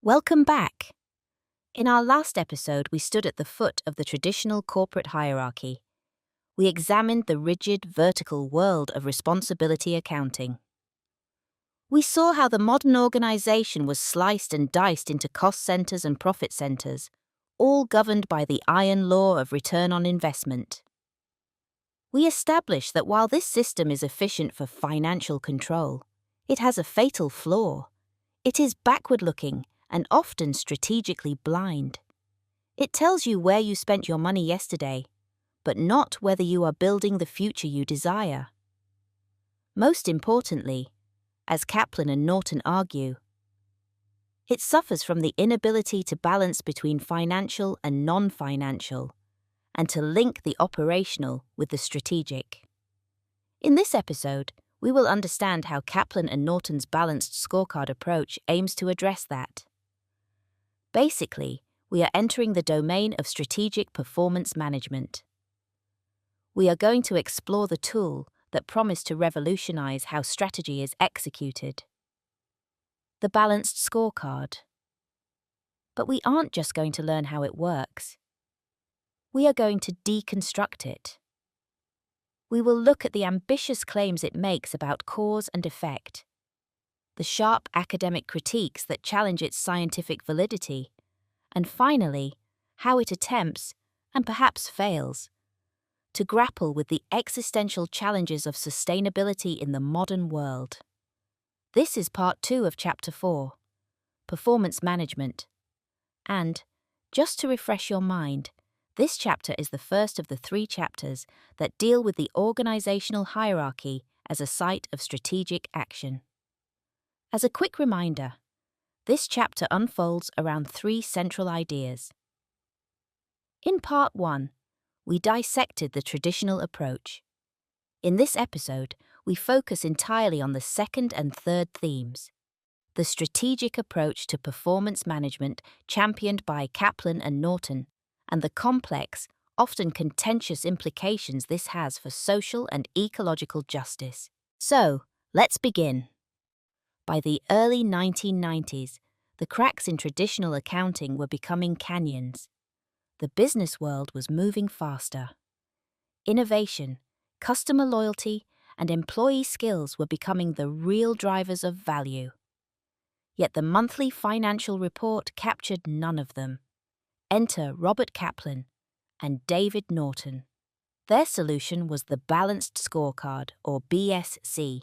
Welcome back. In our last episode, we stood at the foot of the traditional corporate hierarchy. We examined the rigid, vertical world of responsibility accounting. We saw how the modern organization was sliced and diced into cost centers and profit centers, all governed by the iron law of return on investment. We established that while this system is efficient for financial control, it has a fatal flaw. It is backward-looking and often strategically blind. It tells you where you spent your money yesterday, but not whether you are building the future you desire. Most importantly, as Kaplan and Norton argue, it suffers from the inability to balance between financial and non-financial, and to link the operational with the strategic. In this episode, we will understand how Kaplan and Norton's balanced scorecard approach aims to address that. Basically, we are entering the domain of strategic performance management. We are going to explore the tool that promised to revolutionize how strategy is executed. The balanced scorecard. But we aren't just going to learn how it works. We are going to deconstruct it. We will look at the ambitious claims it makes about cause and effect, the sharp academic critiques that challenge its scientific validity, and finally, how it attempts, and perhaps fails, to grapple with the existential challenges of sustainability in the modern world. This is part 2 of Chapter 4, Performance Management. And, just to refresh your mind, this chapter is the first of the 3 chapters that deal with the organizational hierarchy as a site of strategic action. As a quick reminder, this chapter unfolds around 3 central ideas. In Part 1, we dissected the traditional approach. In this episode, we focus entirely on the second and third themes. The strategic approach to performance management championed by Kaplan and Norton, and the complex, often contentious implications this has for social and ecological justice. So, let's begin. By the early 1990s, the cracks in traditional accounting were becoming canyons. The business world was moving faster. Innovation, customer loyalty, and employee skills were becoming the real drivers of value. Yet the monthly financial report captured none of them. Enter Robert Kaplan and David Norton. Their solution was the Balanced Scorecard, or BSC.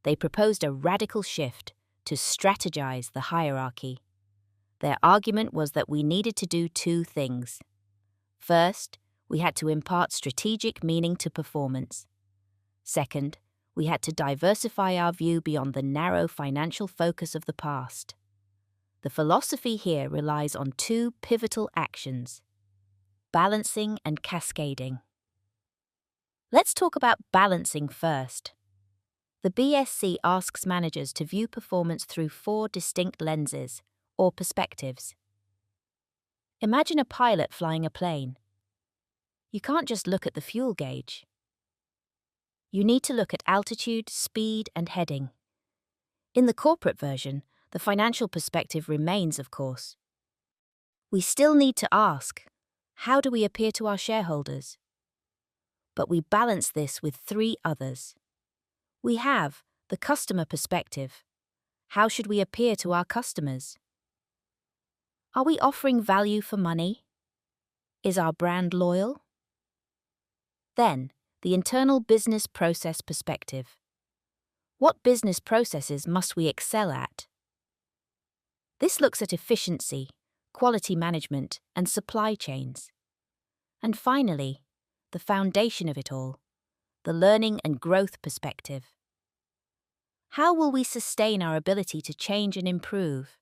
They proposed a radical shift to strategize the hierarchy. Their argument was that we needed to do 2 things. First, we had to impart strategic meaning to performance. Second, we had to diversify our view beyond the narrow financial focus of the past. The philosophy here relies on 2 pivotal actions: balancing and cascading. Let's talk about balancing first. The BSC asks managers to view performance through 4 distinct lenses, or perspectives. Imagine a pilot flying a plane. You can't just look at the fuel gauge. You need to look at altitude, speed, and heading. In the corporate version, the financial perspective remains, of course. We still need to ask, how do we appear to our shareholders? But we balance this with 3 others. We have the customer perspective. How should we appear to our customers? Are we offering value for money? Is our brand loyal? Then, the internal business process perspective. What business processes must we excel at? This looks at efficiency, quality management, and supply chains. And finally, the foundation of it all, the learning and growth perspective. How will we sustain our ability to change and improve?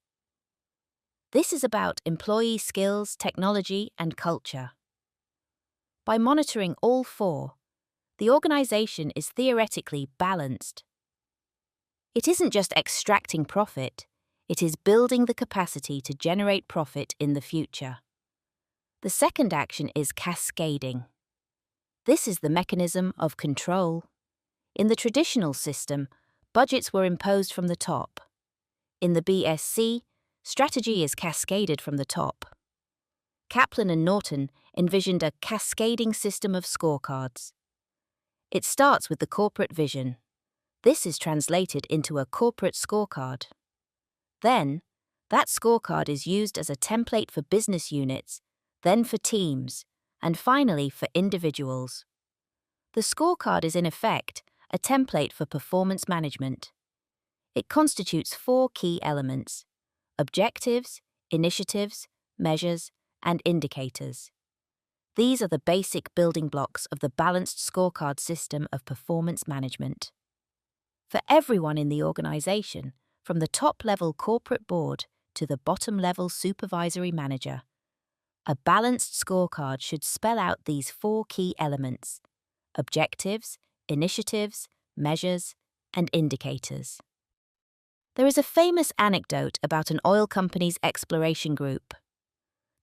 This is about employee skills, technology, and culture. By monitoring all 4, the organization is theoretically balanced. It isn't just extracting profit, it is building the capacity to generate profit in the future. The second action is cascading. This is the mechanism of control. In the traditional system, budgets were imposed from the top. In the BSC, strategy is cascaded from the top. Kaplan and Norton envisioned a cascading system of scorecards. It starts with the corporate vision. This is translated into a corporate scorecard. Then, that scorecard is used as a template for business units, then for teams, and finally for individuals. The scorecard is in effect a template for performance management. It constitutes 4 key elements: objectives, initiatives, measures, and indicators. These are the basic building blocks of the balanced scorecard system of performance management. For everyone in the organization, from the top-level corporate board to the bottom-level supervisory manager, a balanced scorecard should spell out these 4 key elements: objectives, initiatives, measures, and indicators. There is a famous anecdote about an oil company's exploration group.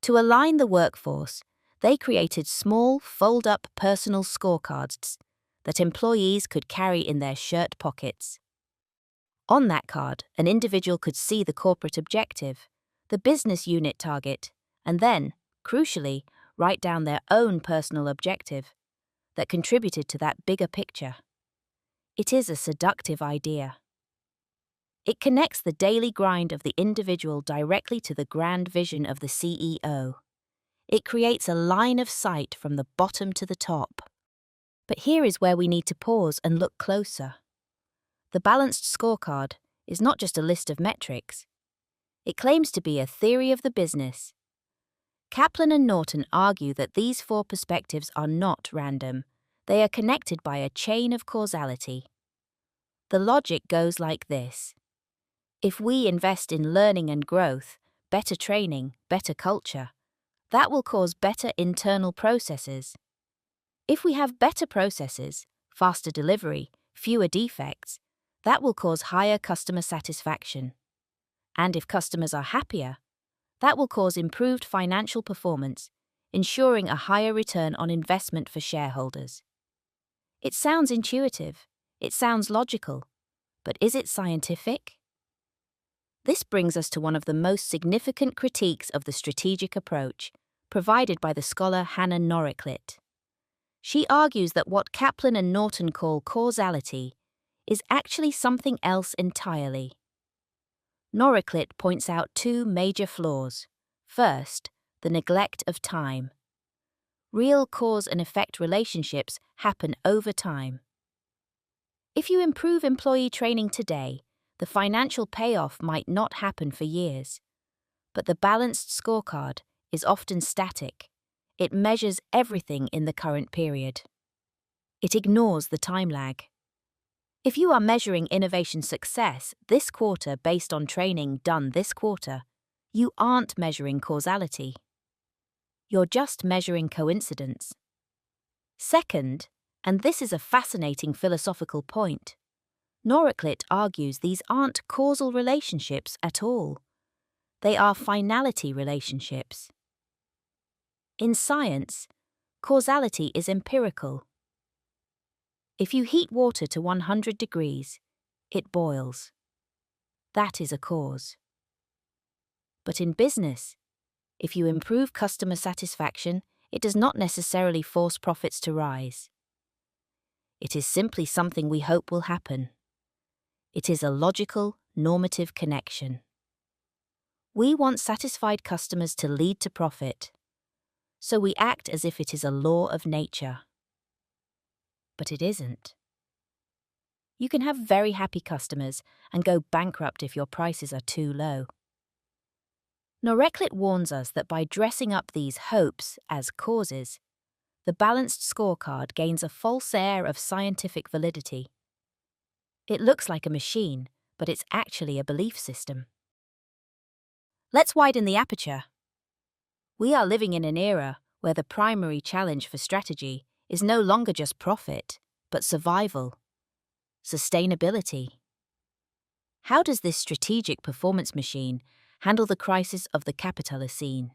To align the workforce, they created small, fold-up personal scorecards that employees could carry in their shirt pockets. On that card, an individual could see the corporate objective, the business unit target, and then, crucially, write down their own personal objective that contributed to that bigger picture. It is a seductive idea. It connects the daily grind of the individual directly to the grand vision of the CEO. It creates a line of sight from the bottom to the top. But here is where we need to pause and look closer. The balanced scorecard is not just a list of metrics. It claims to be a theory of the business. Kaplan and Norton argue that these 4 perspectives are not random. They are connected by a chain of causality. The logic goes like this. If we invest in learning and growth, better training, better culture, that will cause better internal processes. If we have better processes, faster delivery, fewer defects, that will cause higher customer satisfaction. And if customers are happier, that will cause improved financial performance, ensuring a higher return on investment for shareholders. It sounds intuitive, it sounds logical, but is it scientific? This brings us to one of the most significant critiques of the strategic approach, provided by the scholar Hannah Noriclit. She argues that what Kaplan and Norton call causality is actually something else entirely. Noriclit points out 2 major flaws. First, the neglect of time. Real cause and effect relationships happen over time. If you improve employee training today, the financial payoff might not happen for years. But the balanced scorecard is often static. It measures everything in the current period. It ignores the time lag. If you are measuring innovation success this quarter based on training done this quarter, you aren't measuring causality. You're just measuring coincidence. Second, and this is a fascinating philosophical point, Noriclit argues these aren't causal relationships at all. They are finality relationships. In science, causality is empirical. If you heat water to 100 degrees, it boils. That is a cause. But in business, if you improve customer satisfaction, it does not necessarily force profits to rise. It is simply something we hope will happen. It is a logical, normative connection. We want satisfied customers to lead to profit, so we act as if it is a law of nature. But it isn't. You can have very happy customers and go bankrupt if your prices are too low. Noriclit warns us that by dressing up these hopes as causes, the balanced scorecard gains a false air of scientific validity. It looks like a machine, but it's actually a belief system. Let's widen the aperture. We are living in an era where the primary challenge for strategy is no longer just profit, but survival, sustainability. How does this strategic performance machine handle the crisis of the Capitalocene,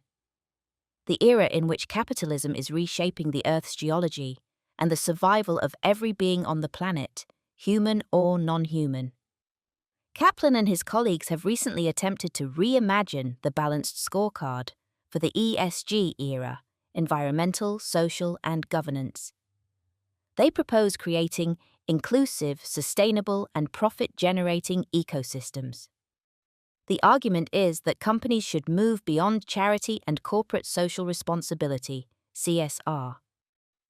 the era in which capitalism is reshaping the Earth's geology and the survival of every being on the planet, human or non-human? Kaplan and his colleagues have recently attempted to reimagine the balanced scorecard for the ESG era, environmental, social, and governance. They propose creating inclusive, sustainable, and profit-generating ecosystems. The argument is that companies should move beyond charity and corporate social responsibility, CSR.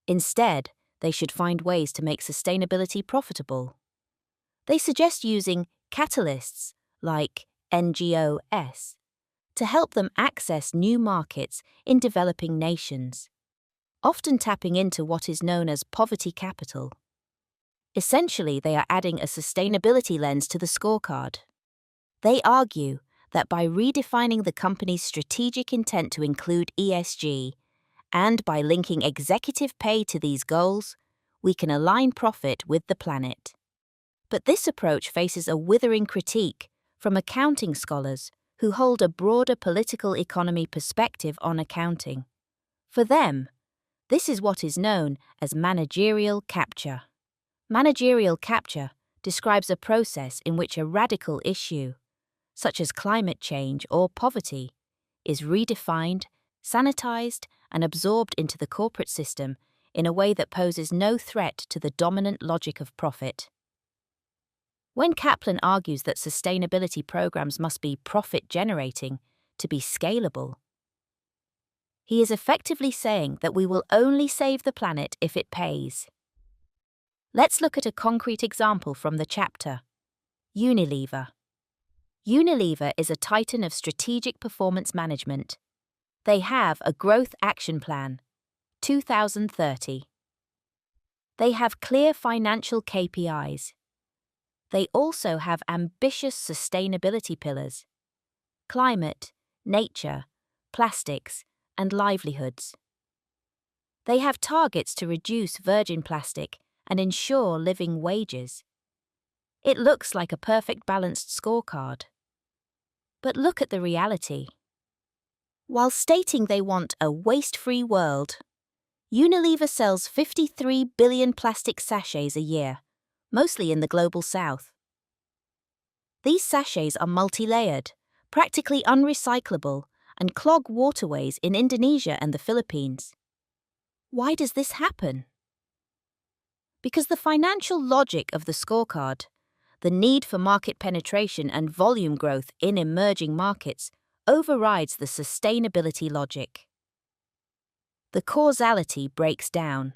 Instead, they should find ways to make sustainability profitable. They suggest using catalysts like NGOs to help them access new markets in developing nations, often tapping into what is known as poverty capital. Essentially, they are adding a sustainability lens to the scorecard. They argue that by redefining the company's strategic intent to include ESG, and by linking executive pay to these goals, we can align profit with the planet. But this approach faces a withering critique from accounting scholars who hold a broader political economy perspective on accounting. For them, this is what is known as managerial capture. Managerial capture describes a process in which a radical issue, such as climate change or poverty, is redefined, sanitized, and absorbed into the corporate system in a way that poses no threat to the dominant logic of profit. When Kaplan argues that sustainability programs must be profit-generating to be scalable, he is effectively saying that we will only save the planet if it pays. Let's look at a concrete example from the chapter. Unilever. Unilever is a titan of strategic performance management. They have a growth action plan, 2030. They have clear financial KPIs. They also have ambitious sustainability pillars: climate, nature, plastics, and livelihoods. They have targets to reduce virgin plastic and ensure living wages. It looks like a perfect balanced scorecard. But look at the reality. While stating they want a waste-free world, Unilever sells 53 billion plastic sachets a year, mostly in the global south. These sachets are multi-layered, practically unrecyclable, and clog waterways in Indonesia and the Philippines. Why does this happen? Because the financial logic of the scorecard, the need for market penetration and volume growth in emerging markets, overrides the sustainability logic. The causality breaks down.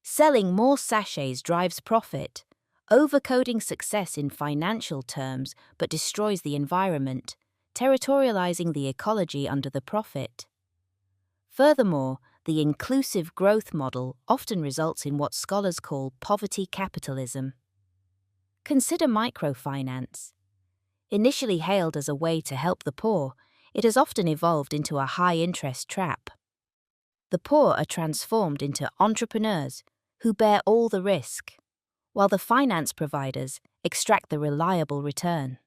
Selling more sachets drives profit, overcoding success in financial terms but destroys the environment, territorializing the ecology under the profit. Furthermore, the inclusive growth model often results in what scholars call poverty capitalism. Consider microfinance. Initially hailed as a way to help the poor, it has often evolved into a high-interest trap. The poor are transformed into entrepreneurs who bear all the risk, while the finance providers extract the reliable return.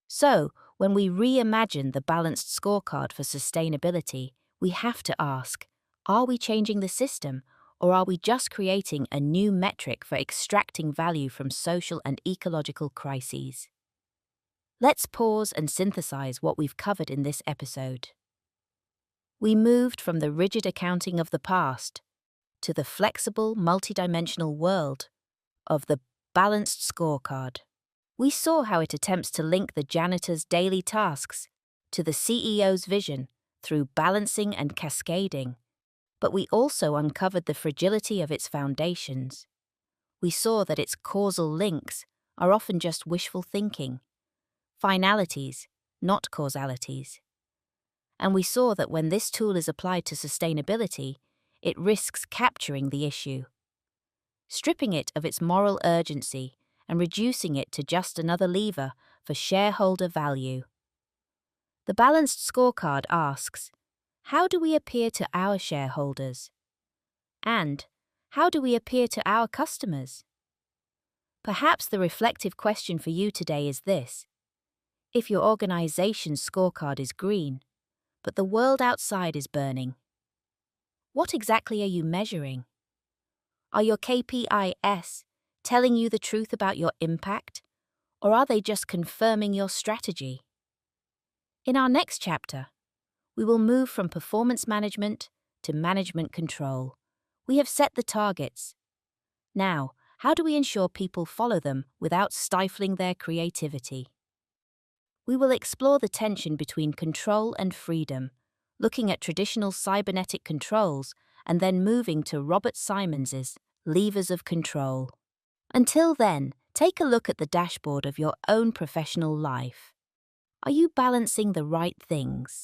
So, when we reimagine the balanced scorecard for sustainability, we have to ask, are we changing the system, or are we just creating a new metric for extracting value from social and ecological crises? Let's pause and synthesize what we've covered in this episode. We moved from the rigid accounting of the past to the flexible, multidimensional world of the balanced scorecard. We saw how it attempts to link the janitor's daily tasks to the CEO's vision through balancing and cascading, but we also uncovered the fragility of its foundations. We saw that its causal links are often just wishful thinking, finalities, not causalities. And we saw that when this tool is applied to sustainability, it risks capturing the issue, stripping it of its moral urgency and reducing it to just another lever for shareholder value. The balanced scorecard asks, how do we appear to our shareholders? And how do we appear to our customers? Perhaps the reflective question for you today is this: if your organization's scorecard is green, but the world outside is burning, what exactly are you measuring? Are your KPIs telling you the truth about your impact, Or are they just confirming your strategy? In our next chapter, we will move from performance management to management control. We have set the targets. Now, how do we ensure people follow them without stifling their creativity? We will explore the tension between control and freedom, looking at traditional cybernetic controls and then moving to Robert Simons's levers of control. Until then, take a look at the dashboard of your own professional life. Are you balancing the right things?